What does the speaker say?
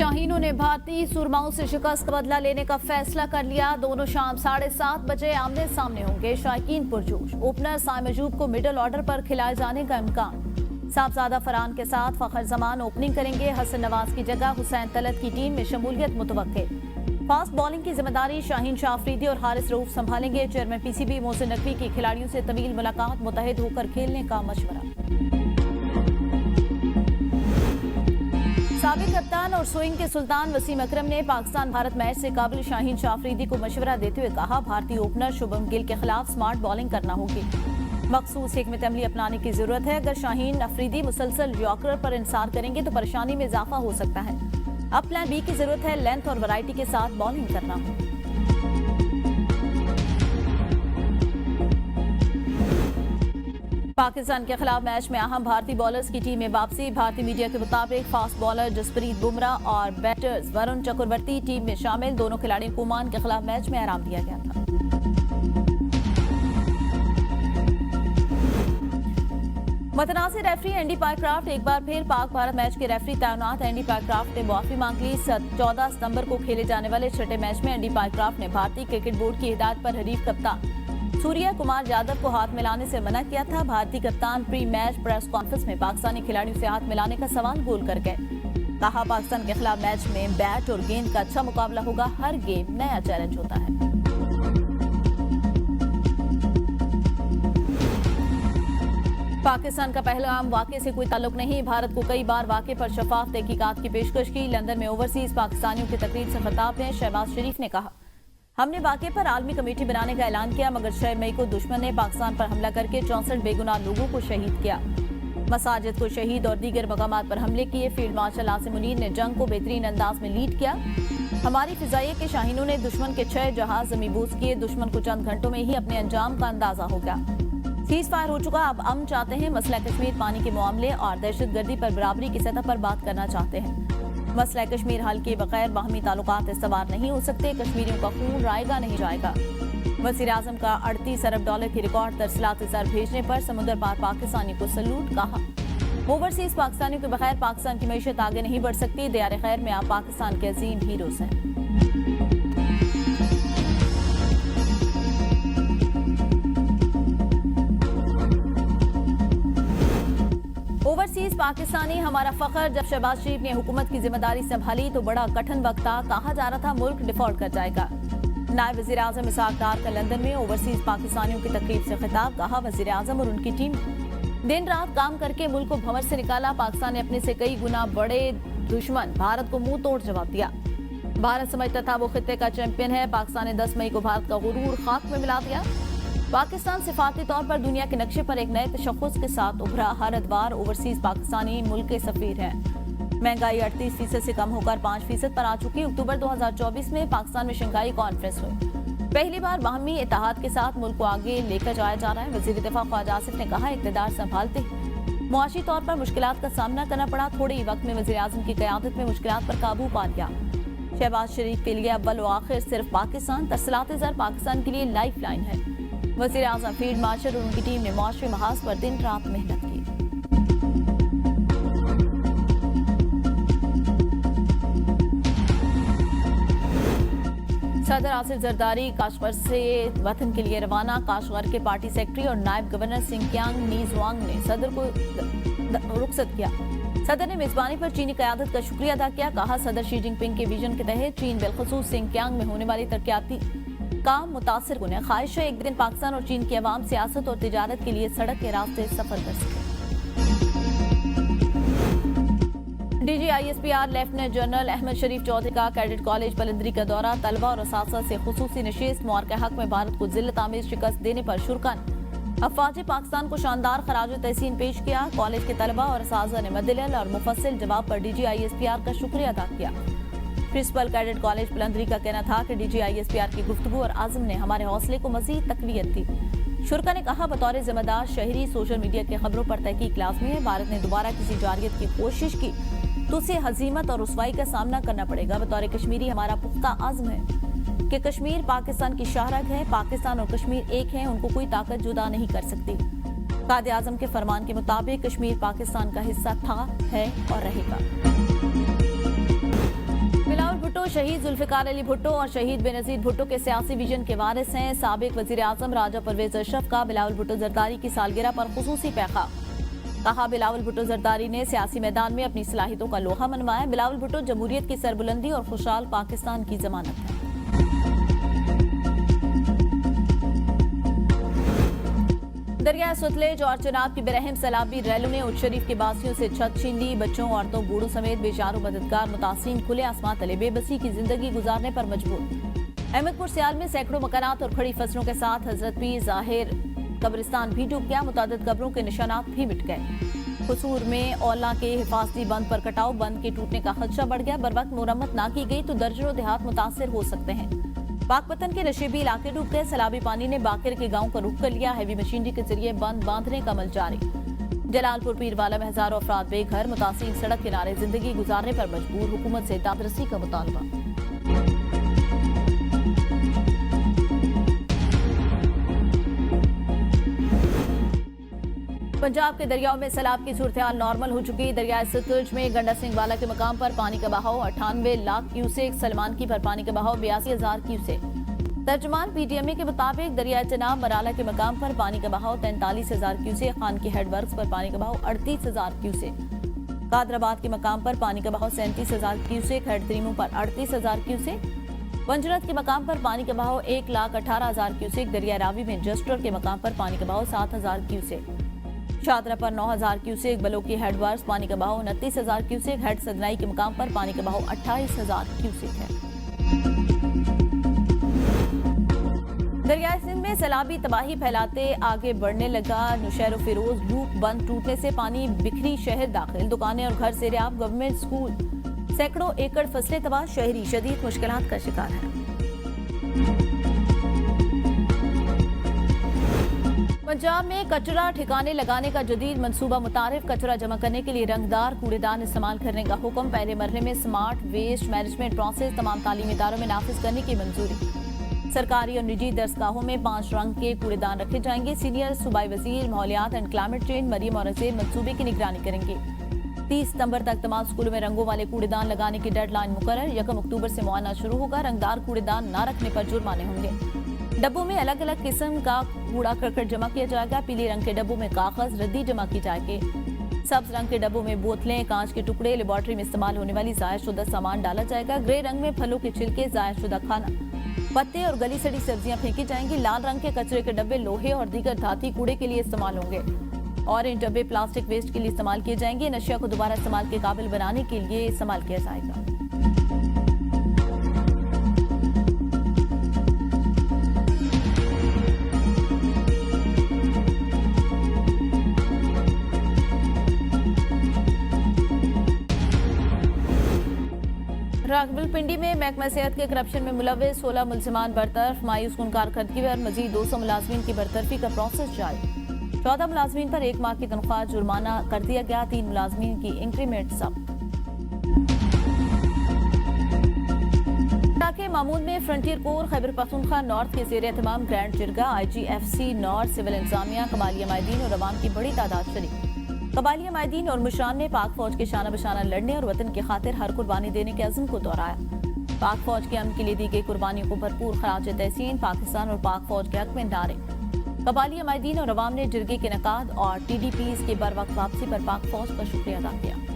शाहीनों ने भारतीय सुरमाओं से शिकस्त बदला लेने का फैसला कर लिया। दोनों शाम 7:30 बजे आमने सामने होंगे। शायकीन पुरजोश। ओपनर साइम अयूब को मिडिल ऑर्डर पर खिलाए जाने का इम्कान। साहबजादा फरहान के साथ फखर जमान ओपनिंग करेंगे। हसन नवाज की जगह हुसैन तलत की टीम में शमूलियत मुतवक्के। फास्ट बॉलिंग की जिम्मेदारी शाहीन शाह अफरीदी और हारिस रऊफ संभालेंगे। चेयरमैन पीसीबी मोहसिन नकवी की खिलाड़ियों से तवील मुलाकात, मुतहद होकर खेलने का मशवरा। साबिक कप्तान और स्विंग के सुल्तान वसीम अकरम ने पाकिस्तान भारत मैच से काबिल शाहीन शाह अफरीदी को मशवरा देते हुए कहा, भारतीय ओपनर शुभम गिल के खिलाफ स्मार्ट बॉलिंग करना होगी। मखसूस हिकमत अमली अपनाने की जरूरत है। अगर शाहीन अफरीदी मुसलसल यॉर्कर पर इंसार करेंगे तो परेशानी में इजाफा हो सकता है। अब प्लान बी की जरूरत है। लेंथ और वैरायटी के साथ बॉलिंग करना हो। पाकिस्तान के खिलाफ मैच में अहम भारतीय बॉलर्स की टीम में वापसी। भारतीय मीडिया के मुताबिक फास्ट बॉलर जसप्रीत बुमराह और बैटर्स वरुण चक्रवर्ती टीम में शामिल। दोनों खिलाड़ियों को ओमान के खिलाफ मैच में आराम दिया गया था। मतनाज़िर रेफरी एंडी पायक्राफ्ट एक बार फिर पाक भारत मैच के रेफरी तैनात। एंडी पायक्राफ्ट ने मुआफी मांग ली। 14 सितंबर को खेले जाने वाले छठे मैच में एंडी पायक्राफ्ट ने भारतीय क्रिकेट बोर्ड की हिदायत पर हरीफ कप्तान सूर्या कुमार यादव को हाथ मिलाने से मना किया था। भारतीय कप्तान प्री मैच प्रेस कॉन्फ्रेंस में पाकिस्तानी खिलाड़ियों से हाथ मिलाने का सवाल बोल कर गए। कहा, पाकिस्तान के खिलाफ मैच में बैट और गेंद का अच्छा मुकाबला होगा। हर गेम नया चैलेंज होता है। पाकिस्तान का पहलगाम वाक़े से कोई ताल्लुक नहीं। भारत को कई बार वाक़े पर शफाफ तहकीकात की पेशकश की। लंदन में ओवरसीज पाकिस्तानियों की तकरीर से खिताब में शहबाज शरीफ ने कहा, हमने वाक़े पर आलमी कमेटी बनाने का ऐलान किया, मगर 6 मई को दुश्मन ने पाकिस्तान पर हमला करके 64 बेगुनाह लोगों को शहीद किया। मसाजिद को शहीद और दीगर मकामात पर हमले किए। फील्ड मार्शल आसिम मुनीर ने जंग को बेहतरीन अंदाज में लीड किया। हमारी फिजाइया के शाहीनों ने दुश्मन के 6 जहाज जमीबूस किए। दुश्मन को चंद घंटों में ही अपने अंजाम का अंदाजा हो गया। सीज फायर हो चुका। अब अमन चाहते हैं। मसला कश्मीर पानी के मामले और दहशतगर्दी पर बराबरी की सतह पर बात करना चाहते हैं। मसला कश्मीर हल के बगैर बाहमी ताल्लुकात इस्तवार नहीं हो सकते। कश्मीरियों का खून रायगा नहीं जाएगा। वज़ीर आज़म का $38 अरब की रिकॉर्ड तरसलात ज़र भेजने पर समुद्र पार पाकिस्तानी को सलूट। कहा, ओवरसीज पाकिस्तानियों के बगैर पाकिस्तान की मैशत आगे नहीं बढ़ सकती। दियार खैर में आप पाकिस्तान के अजीम हीरोज हैं। ओवरसीज पाकिस्तानी हमारा फखर। जब शहबाज शरीफ ने हुकूमत की जिम्मेदारी संभाली तो बड़ा कठिन वक्त था। कहा जा रहा था मुल्क डिफॉल्ट कर जाएगा। नायब वज़ीर आज़म इसहाक डार का लंदन में ओवरसीज पाकिस्तानियों की तकरीब से खिताब। कहा, वज़ीर आज़म और उनकी टीम दिन रात काम करके मुल्क को भंवर से निकाला। पाकिस्तान ने अपने से कई गुना बड़े दुश्मन भारत को मुंह तोड़ जवाब दिया। भारत समझता था वो खित्ते का चैंपियन है। पाकिस्तान ने 10 मई को भारत का गुरूर खाक में मिला दिया। पाकिस्तान सिफाती तौर पर दुनिया के नक्शे पर एक नए तशख़्ख़ुस के साथ उभरा। हर अदवार ओवरसीज पाकिस्तानी मुल्क के सफीर हैं। महंगाई 38% से कम होकर 5% पर आ चुकी। अक्टूबर 2024 में पाकिस्तान में शंघाई कॉन्फ्रेंस हुई। पहली बार बाहमी इत्तेहाद के साथ मुल्क को आगे लेकर जाया जा रहा है। वज़ीर दिफा ख्वाजा आसिफ ने कहा, इक़्तिदार संभालते ही मुआशी तौर पर मुश्किलात का सामना करना पड़ा। थोड़े ही वक्त में वज़ीर आज़म की क़यादत में मुश्किलात पर काबू पा लिया। शहबाज शरीफ के लिए अव्वल व आखिर सिर्फ पाकिस्तान। तरसलात ज़र पाकिस्तान के लिए लाइफ लाइन है। वज़ीर आज़म, फील्ड मार्शल और उनकी टीम ने मुआशी महाज पर दिन रात मेहनत की। सदर आसिफ जरदारी काशगर से वतन के लिए रवाना। काशगर के पार्टी सेक्रेटरी और नायब गवर्नर सिंकियांग नीजवांग ने सदर को रुखसत किया। सदर ने मेजबानी पर चीनी क़यादत का शुक्रिया अदा किया। कहा, सदर शी जिनपिंग के विजन के तहत चीन बिलखसूस सिंकियांग में होने वाली तरक्याती काम मुतासिर कुन है। ख्वाहिश है एक दिन पाकिस्तान और चीन की अवाम सियासत और तिजारत के लिए सड़क के रास्ते सफर कर सके। DGISPR लेफ्टिनेंट जनरल अहमद शरीफ चौधरी का कैडेट कॉलेज बलंदरी का दौरा। तलबा और असातिज़ा से खुसूसी नशिस्त। मुआरके हक में भारत को जिल्लत आमेज शिकस्त देने पर शुरकन। अफवाज पाकिस्तान को शानदार खराज तहसीन पेश किया। कॉलेज के तलबा और असातिज़ा ने मदलिल और मुफस्सिल जवाब पर DGISPR का शुक्रिया अदा किया। प्रिंसिपल कैडेट कॉलेज बुलंदरी का कहना था कि DGISPR की गुफ्तगू और आज़म ने हमारे हौसले को मज़ीद तक़वियत दी। शुरका ने कहा, बतौर जिम्मेदार शहरी सोशल मीडिया की खबरों पर तहकीक लाज़मी है। भारत ने दोबारा किसी जारियत की कोशिश की तो उसे हजीमत और रुसवाई का सामना करना पड़ेगा। बतौर कश्मीरी हमारा पुख्ता आज़म है कि कश्मीर पाकिस्तान की शाहरग है। पाकिस्तान और कश्मीर एक हैं, उनको कोई ताकत जुदा नहीं कर सकती। कायदे आज़म के फरमान के मुताबिक कश्मीर पाकिस्तान का हिस्सा था, है और रहेगा। भुट्टो शहीद जुल्फिकार अली भुट्टो और शहीद बेनजीर भुट्टो के सियासी विजन के वारिस हैं। साबिक वजीर आजम राजा परवेज अशरफ का बिलावल भुट्टो जरदारी की सालगिरह पर खुसूसी पैगाम। कहा, बिलावल भुट्टो जरदारी ने सियासी मैदान में अपनी सलाहियतों का लोहा मनवाया। बिलावल भुट्टो जमहूरियत की सरबुलंदी और खुशहाल पाकिस्तान की जमानत है। दरिया सतलेज और चनाब की बेरहम सैलाबी रैलों ने उच्च शरीफ के बासियों से छत छीन ली। बच्चों, औरतों, बूढ़ों समेत बेचारों मददगार मुतासिन खुले आसमान तले बेबसी की जिंदगी गुजारने पर मजबूर। अहमदपुर सियाल में सैकड़ों मकानात और खड़ी फसलों के साथ हजरत पीर जाहिर कब्रिस्तान भी डूब गया। मुतादिद कब्रों के निशानात भी मिट गए। कसूर में औला के हिफाजती बंद पर कटाव, बंद के टूटने का खदशा बढ़ गया। बर वक्त मुरम्मत ना की गई तो दर्जनों देहात मुतासर हो सकते हैं। पाकपतन के नशेबी इलाके डूब गए। सैलाबी पानी ने बाकिर के गांव का रुख कर लिया। हैवी मशीनरी के जरिए बंद बांधने का अमल जारी। जलालपुर पीरवाला में हजारों अफराद बेघर, मुतासिर सड़क किनारे जिंदगी गुजारने पर मजबूर। हुकूमत से दादरसी का मुतालबा। पंजाब के दरियाओं में सैलाब की सूरत-ए-हाल नॉर्मल हो चुकी। दरियाए सतलुज में गंडा सिंह वाला के मकाम पर पानी का बहाव 98 लाख क्यूसेक, सलमानकी पर पानी का बहाव 82,000 क्यूसेक। तर्जुमान पीटीएमए के मुताबिक दरियाए चनाब मराला के मकाम पर पानी का बहाव 43,000 क्यूसेक, खान की हेडवर्क्स पर पानी का बहाव 38,000 क्यूसेक, कादराबाद के मकाम पर पानी का बहाव 37,000 क्यूसेक, हेड त्रीमू पर 38,000 क्यूसेक, वंजरत के मकाम पर पानी का बहाव 1,18,000 क्यूसेक, दरिया रावी में जस्टर के मकाम पर पानी का बहाव 7,000 क्यूसेक, शादरा पर 9,000 क्यूसेक, बलोकी हेडवर्क्स पानी का बहाव 29,000 क्यूसेक, हेड सदनाई के मुकाम पर पानी का बहाव 28,000 क्यूसेक है। दरियाई सिंध में सैलाबी तबाही फैलाते आगे बढ़ने लगा। नुशैरो फिरोज लूप बंद टूटने से पानी बिखरी शहर दाखिल, दुकानें और घर सेरियाब, गवर्नमेंट स्कूल, सैकड़ों एकड़ फसलें तबाह, शहरी शदीद मुश्किलात का शिकार है। पंजाब में कचरा ठिकाने लगाने का जदीद मंसूबा मुतारिफ। कचरा जमा करने के लिए रंगदार कूड़ेदान इस्तेमाल करने का हुक्म। पहले मरहले में स्मार्ट वेस्ट मैनेजमेंट प्रोसेस तमाम तालीमी इदारों में नाफिज करने की मंजूरी। सरकारी और निजी दरसगाहों में 5 रंग के कूड़ेदान रखे जाएंगे। सीनियर सूबाई वजीर माहौलियात एंड क्लाइमेट चेंज मरियम और अज़ीर मंसूबे की निगरानी करेंगे। 30 सितंबर तक तमाम स्कूलों में रंगों वाले कूड़ेदान लगाने की डेडलाइन मुकर्रर। 1 अक्टूबर से मुआयना शुरू होगा। रंगदार कूड़ेदान न रखने पर जुर्माने होंगे। डब्बों में अलग अलग किस्म का कूड़ा करकट जमा किया जाएगा। पीले रंग के डब्बों में कागज रद्दी जमा की जाएगी। सब्ज रंग के डब्बों में बोतलें, कांच के टुकड़े, लेबॉर्ट्री में इस्तेमाल होने वाली ज़ायशुदा सामान डाला जाएगा। ग्रे रंग में फलों के छिलके, ज़ायशुदा खाना, पत्ते और गली सड़ी सब्जियां फेंकी जाएंगी। लाल रंग के कचरे के डब्बे लोहे और दीगर धाती कूड़े के लिए इस्तेमाल होंगे। ऑरेंज डब्बे प्लास्टिक वेस्ट के लिए इस्तेमाल किए जाएंगे। नशिया को दोबारा इस्तेमाल के काबिल बनाने के लिए इस्तेमाल किया जाएगा। रावलपिंडी में महकमा सेहत के करप्शन में मुलविस 16 मुलजिमान बरतरफ। मायूस कुन कारकर्दगी पर मजीद 200 मुलाजमीन की बरतरफी का प्रोसेस जारी। 14 मुलाजमीन पर 1 माह की तनख्वाह जुर्माना कर दिया गया। 3 मुलाजमीन की इंक्रीमेंट जब्त। के मामून में frontier core Khyber Pakhtunkhwa north के ज़ेर एहतमाम ग्रैंड जिरगा, IGFC नॉर्थ, सिविल इंतजामिया, कबालिया माहिदीन और अवाम की बड़ी तादाद शरीक। कबालिया माहिदीन और मुशरान ने पाक फौज के शाना बशाना लड़ने और वतन की खातिर हर कुर्बानी देने के अज़्म को दोहराया। पाक फौज के अमन के लिए दी गई कुर्बानियों को भरपूर खराज तहसीन। पाकिस्तान और पाक फौज के हक में नारे। कबालिया माहिदीन और अवाम ने जिरगे के नकाद और TDPs के बर वक्त वापसी पर पाक फौज का शुक्रिया अदा किया।